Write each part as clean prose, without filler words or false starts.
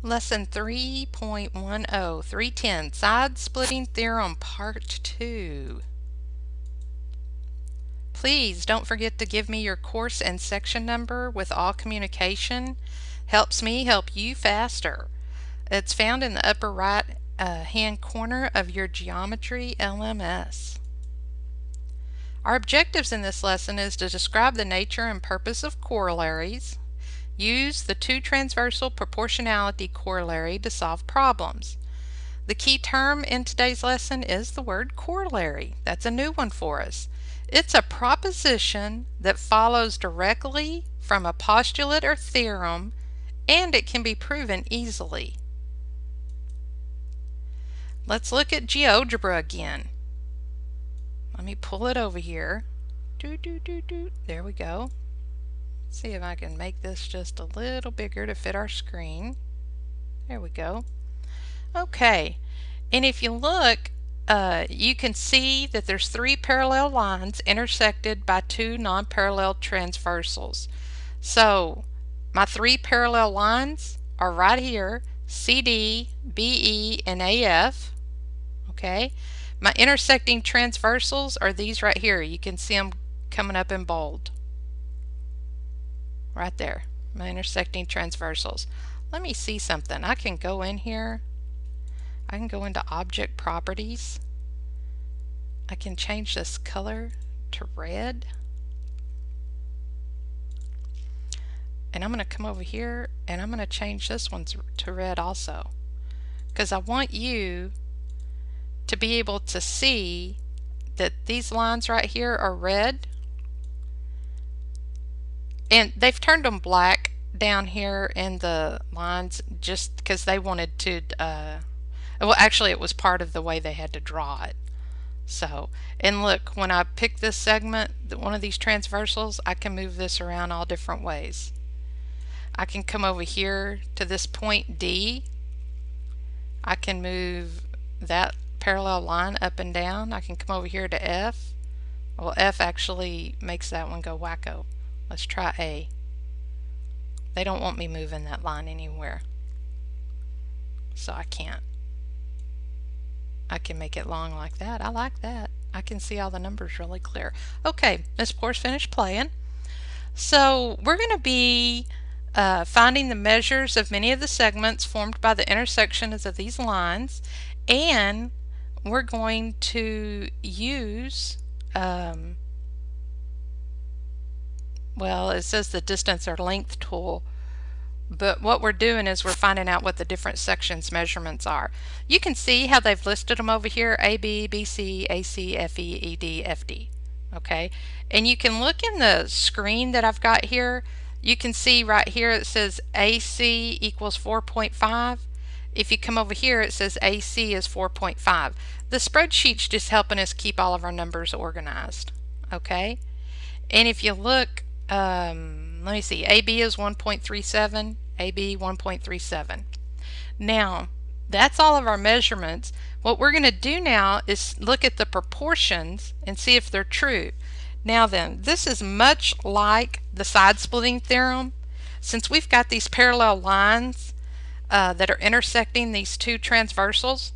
Lesson 3.10, 310, Side-Splitting Theorem, Part 2. Please don't forget to give me your course and section number with all communication. Helps me help you faster. It's found in the upper right hand corner of your geometry LMS. Our objectives in this lesson is to describe the nature and purpose of corollaries, use the two-transversal proportionality corollary to solve problems. The key term in today's lesson is the word corollary. That's a new one for us. It's a proposition that follows directly from a postulate or theorem, and it can be proven easily. Let's look at Geogebra again. Let me pull it over here. There we go. See if I can make this just a little bigger to fit our screen. There we go. Okay, and if you look, you can see that there's three parallel lines intersected by two non-parallel transversals. So my three parallel lines are right here, CD, BE, and AF. Okay, my intersecting transversals are these right here. You can see them coming up in bold. Right there, my intersecting transversals. Let me see something. I can go in here. I can go into object properties. I can change this color to red. And I'm going to come over here and I'm going to change this one to red also, because I want you to be able to see that these lines right here are red, and they've turned them black down here in the lines just because they wanted to well, actually it was part of the way they had to draw it. So, and look, when I pick this segment, one of these transversals, I can move this around all different ways. I can come over here to this point D. I can move that parallel line up and down. I can come over here to F. Well, F actually makes that one go wacko. Let's try A. They don't want me moving that line anywhere, so I can't. I can make it long like that. I like that. I can see all the numbers really clear. Okay, Miss Poor's finished playing. So we're going to be finding the measures of many of the segments formed by the intersections of these lines, and we're going to use well, it says the distance or length tool, but what we're doing is we're finding out what the different sections measurements are. You can see how they've listed them over here: AB, BC, AC, FE, ED, FD. Okay, and you can look in the screen that I've got here. You can see right here it says AC equals 4.5. If you come over here it says AC is 4.5. The spreadsheet's just helping us keep all of our numbers organized. Okay, and if you look, let me see, AB is 1.37, AB 1.37. Now, that's all of our measurements. What we're going to do now is look at the proportions and see if they're true. Now then, this is much like the side-splitting theorem. Since we've got these parallel lines that are intersecting these two transversals,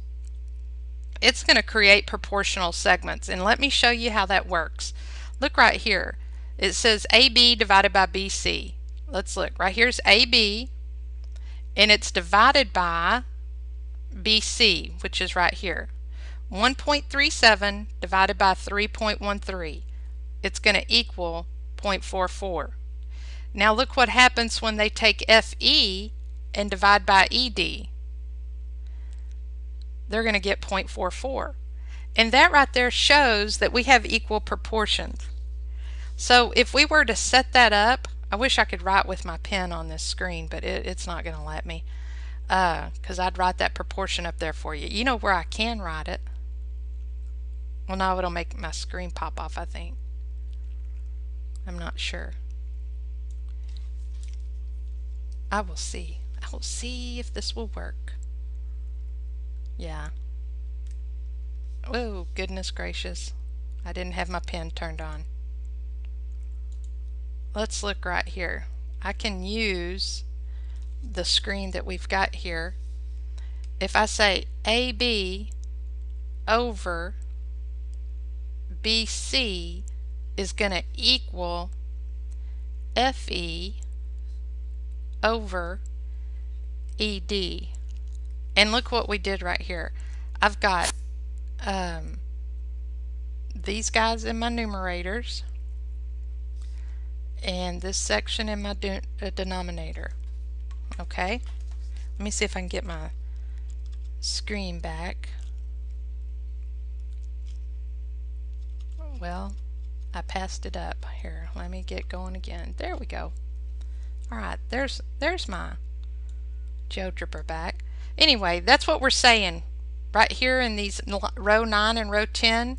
it's going to create proportional segments. And let me show you how that works. Look right here. It says AB divided by BC. Let's look. Right here's AB, and it's divided by BC, which is right here. 1.37 divided by 3.13. It's going to equal 0.44. Now look what happens when they take FE and divide by ED. They're going to get 0.44. And that right there shows that we have equal proportions. So if we were to set that up, I wish I could write with my pen on this screen, but it's not going to let me, because I'd write that proportion up there for you. You know where I can write it? Well, no, it'll make my screen pop off, I think. I'm not sure. I will see. I will see if this will work. Yeah. Oh, goodness gracious. I didn't have my pen turned on. Let's look right here. I can use the screen that we've got here, if I say AB over BC is going to equal FE over ED. And look what we did right here. I've got these guys in my numerators and this section in my denominator. Okay, let me see if I can get my screen back. Well, I passed it up here. Let me get going again. There we go. Alright, there's my Geogebra back. Anyway, that's what we're saying. Right here in these row 9 and row 10,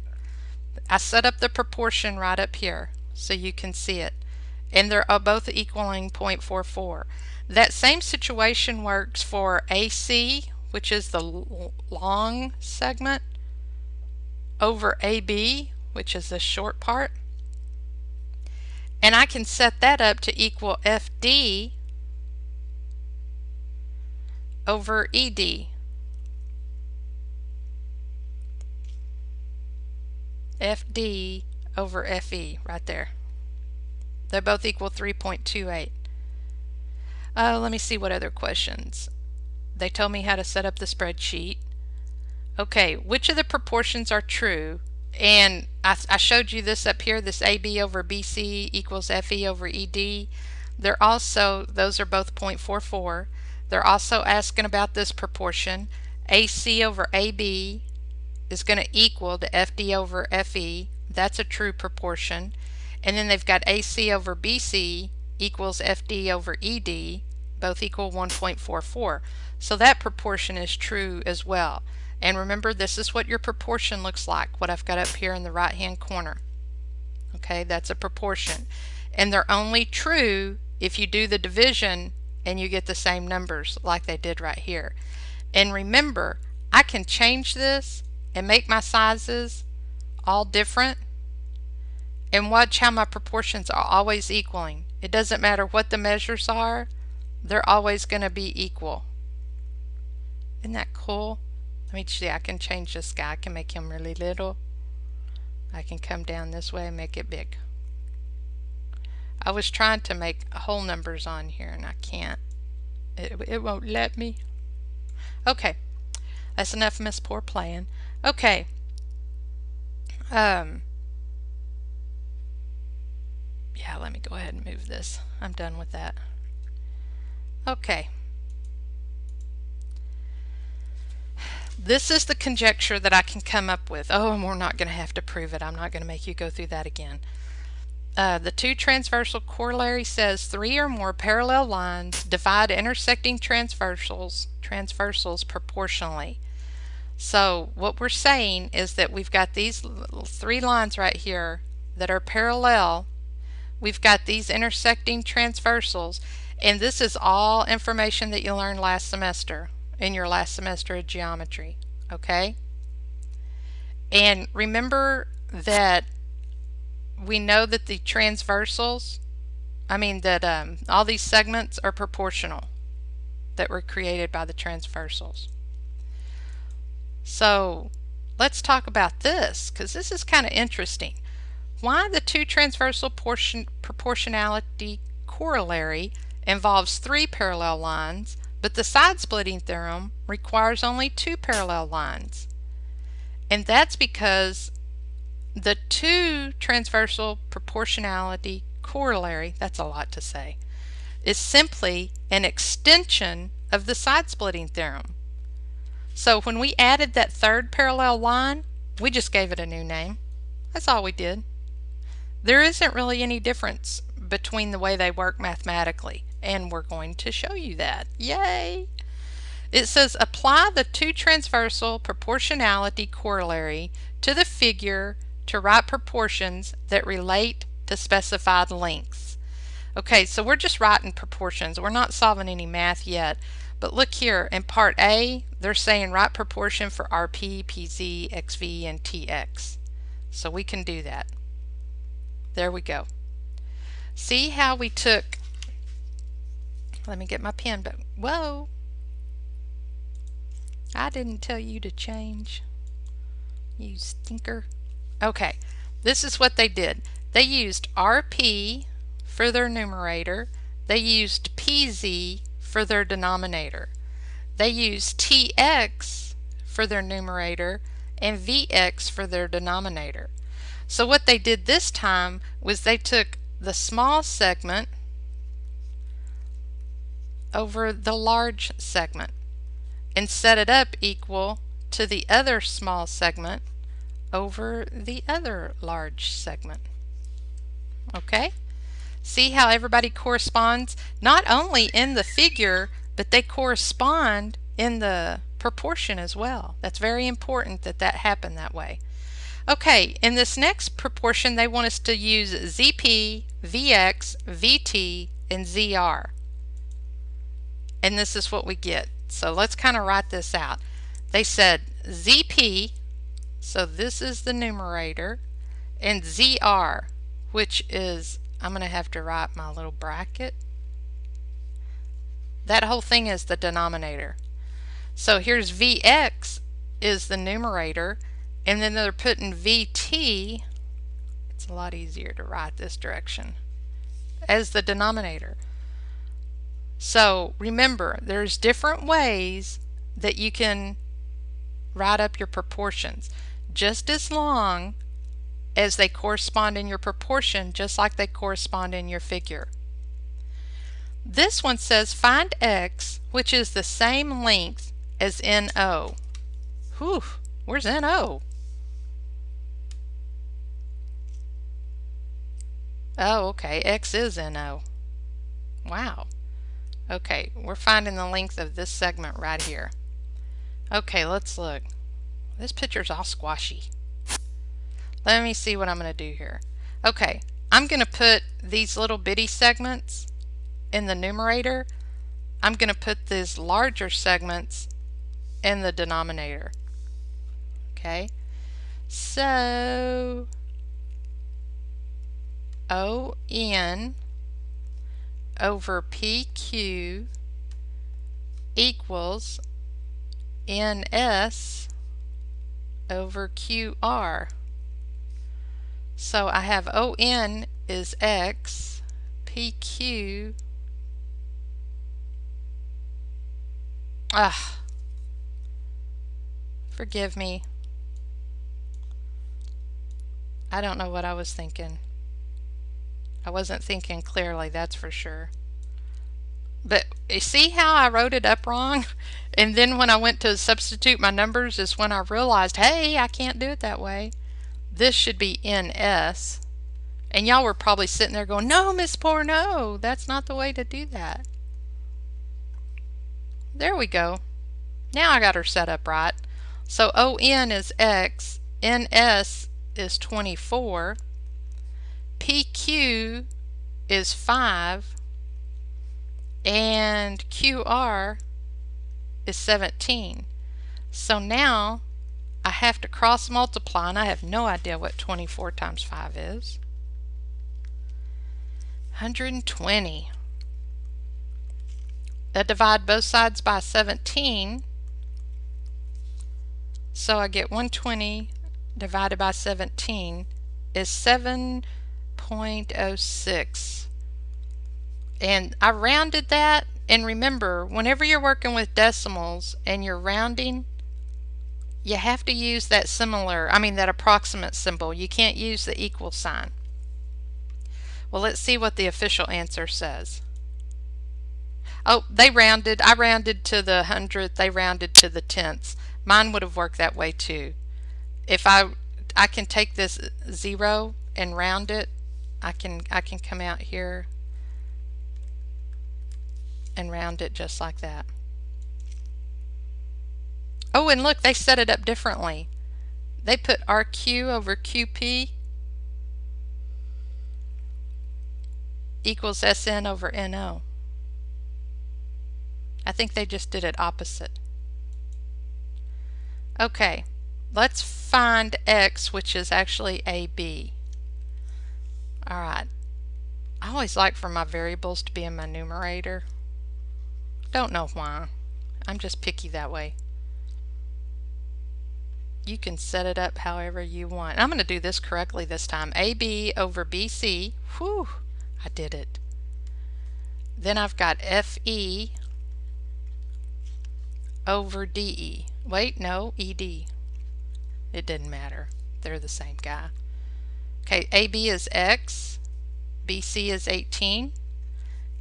I set up the proportion right up here so you can see it. And they're both equaling 0.44. That same situation works for AC, which is the long segment, over AB, which is the short part. And I can set that up to equal FD over ED. FD over FE right there. They both equal 3.28. Let me see what other questions. They told me how to set up the spreadsheet. Okay, which of the proportions are true? And I showed you this up here, this AB over BC equals FE over ED. They're also, those are both 0.44. They're also asking about this proportion. AC over AB is going to equal to FD over FE. That's a true proportion. And then they've got AC over BC equals FD over ED, both equal 1.44. So that proportion is true as well. And remember, this is what your proportion looks like, what I've got up here in the right hand corner. Okay, that's a proportion. And they're only true if you do the division and you get the same numbers like they did right here. And remember, I can change this and make my sizes all different, and watch how my proportions are always equaling. It doesn't matter what the measures are, they're always going to be equal. Isn't that cool? Let me see, I can change this guy. I can make him really little. I can come down this way and make it big. I was trying to make whole numbers on here and I can't. It won't let me. Okay, that's enough Miss Poor playing. Okay. Yeah, let me go ahead and move this. I'm done with that. Okay. This is the conjecture that I can come up with. Oh, and we're not going to have to prove it. I'm not going to make you go through that again. The two-transversal corollary says 3 or more parallel lines divide intersecting transversals proportionally. So what we're saying is that we've got these 3 lines right here that are parallel. We've got these intersecting transversals, and this is all information that you learned last semester in your last semester of geometry. Okay? And remember that we know that the transversals, all these segments are proportional that were created by the transversals. So let's talk about this, because this is kind of interesting. Why the two-transversal proportionality corollary involves 3 parallel lines, but the side-splitting theorem requires only 2 parallel lines. And that's because the two-transversal proportionality corollary, that's a lot to say, is simply an extension of the side-splitting theorem. So when we added that 3rd parallel line, we just gave it a new name. That's all we did. There isn't really any difference between the way they work mathematically, and we're going to show you that. Yay! It says apply the two-transversal proportionality corollary to the figure to write proportions that relate to specified lengths. Okay, so we're just writing proportions. We're not solving any math yet. But look here, in part A, they're saying write proportion for RP, PZ, XV, and TX. So we can do that. There we go. See how we took Let me get my pen, but whoa! I didn't tell you to change, you stinker. Okay, this is what they did. They used RP for their numerator. They used PZ for their denominator. They used TX for their numerator and VX for their denominator. So what they did this time was they took the small segment over the large segment and set it up equal to the other small segment over the other large segment. Okay? See how everybody corresponds not only in the figure, but they correspond in the proportion as well. That's very important that that happened that way. Okay, in this next proportion they want us to use ZP, VX, VT, and ZR. And this is what we get. So let's kind of write this out. They said ZP, so this is the numerator, and ZR, which is, I'm going to have to write my little bracket. That whole thing is the denominator. So here's VX is the numerator, and then they're putting VT, it's a lot easier to write this direction, as the denominator. So remember, there's different ways that you can write up your proportions, just as long as they correspond in your proportion, just like they correspond in your figure. This one says find x, which is the same length as NO. Whew, where's NO? Oh, okay, x is NO. Wow. Okay, we're finding the length of this segment right here. Okay, let's look. This picture's all squashy. Let me see what I'm going to do here. Okay, I'm going to put these little bitty segments in the numerator. I'm going to put these larger segments in the denominator. Okay, so ON over PQ equals NS over QR. So I have ON is X, PQ, forgive me. I don't know what I was thinking. I wasn't thinking clearly, that's for sure. But you see how I wrote it up wrong? And then when I went to substitute my numbers is when I realized, hey, I can't do it that way. This should be NS. And y'all were probably sitting there going, no, Miss Porno, that's not the way to do that. There we go. Now I got her set up right. So ON is X, NS is 24, PQ is 5, and QR is 17. So now I have to cross multiply, and I have no idea what 24 times 5 is. 120. I divide both sides by 17, so I get 120 divided by 17 is 7.06. And I rounded that, and remember, whenever you're working with decimals and you're rounding, you have to use that that approximate symbol. You can't use the equal sign. Well, let's see what the official answer says. Oh, they rounded. I rounded to the hundredth. They rounded to the tenths. Mine would have worked that way too. If I can take this 0 and round it, I can come out here and round it just like that. Oh, and look, they set it up differently. They put RQ over QP equals SN over NO. I think they just did it opposite. Okay, let's find X, which is actually AB. Alright, I always like for my variables to be in my numerator. Don't know why. I'm just picky that way. You can set it up however you want. I'm going to do this correctly this time. AB over BC. Whew, I did it. Then I've got FE over DE. Wait, no, ED. It didn't matter. They're the same guy. Okay, AB is X, BC is 18,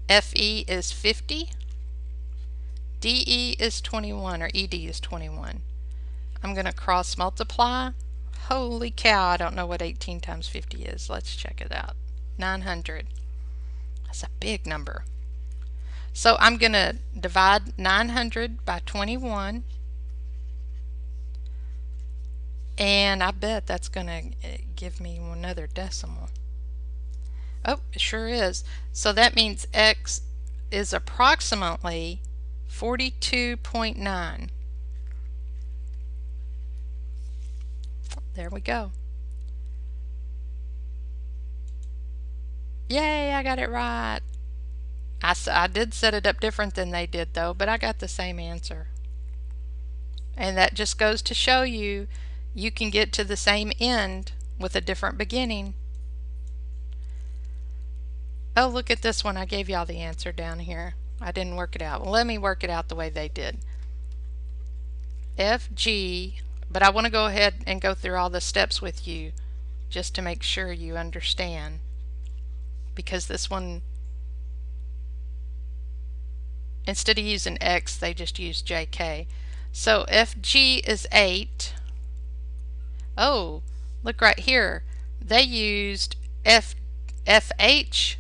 FE is 50, DE is 21, or ED is 21. I'm going to cross multiply. Holy cow, I don't know what 18 times 50 is. Let's check it out. 900. That's a big number. So I'm going to divide 900 by 21. And I bet that's going to give me another decimal. Oh, it sure is. So that means X is approximately 42.9. There we go. Yay, I got it right. I did set it up different than they did though, but I got the same answer. And that just goes to show you, you can get to the same end with a different beginning. Oh, look at this one. I gave y'all the answer down here. I didn't work it out. Well, let me work it out the way they did. FG, but I want to go ahead and go through all the steps with you just to make sure you understand, because this one, instead of using X, they just use JK. So FG is 8. Oh, look right here. They used FH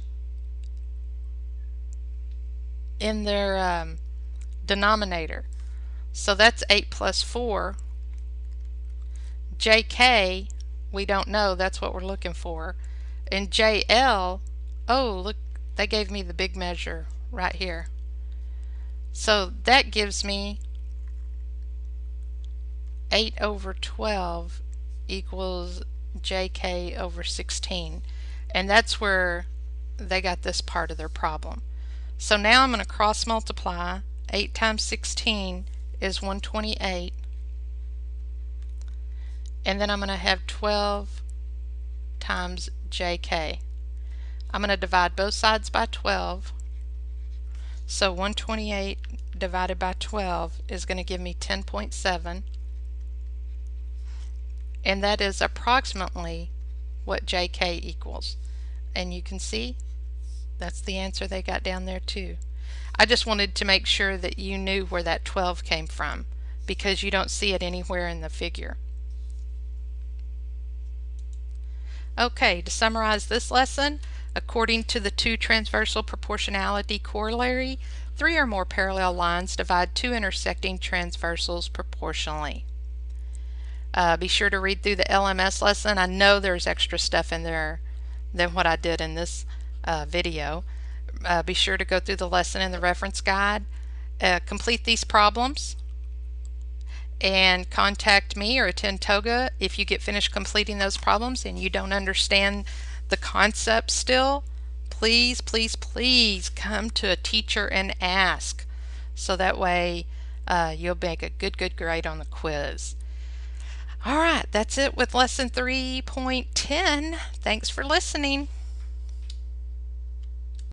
in their denominator. So that's 8 plus 4. JK, we don't know. That's what we're looking for. And JL, oh, look, they gave me the big measure right here. So that gives me 8 over 12 equals JK over 16. And that's where they got this part of their problem. So now I'm going to cross multiply. 8 times 16 is 128. And then I'm going to have 12 times JK. I'm going to divide both sides by 12. So 128 divided by 12 is going to give me 10.7. And that is approximately what JK equals. And you can see that's the answer they got down there too. I just wanted to make sure that you knew where that 12 came from, because you don't see it anywhere in the figure. Okay, to summarize this lesson, according to the two-transversal proportionality corollary, 3 or more parallel lines divide 2 intersecting transversals proportionally. Be sure to read through the LMS lesson. I know there's extra stuff in there than what I did in this video. Be sure to go through the lesson and the reference guide. Complete these problems and contact me or attend TOGA if you get finished completing those problems and you don't understand the concept still. Please, please, please come to a teacher and ask, so that way you'll make a good grade on the quiz. Alright, that's it with lesson 3.10. Thanks for listening.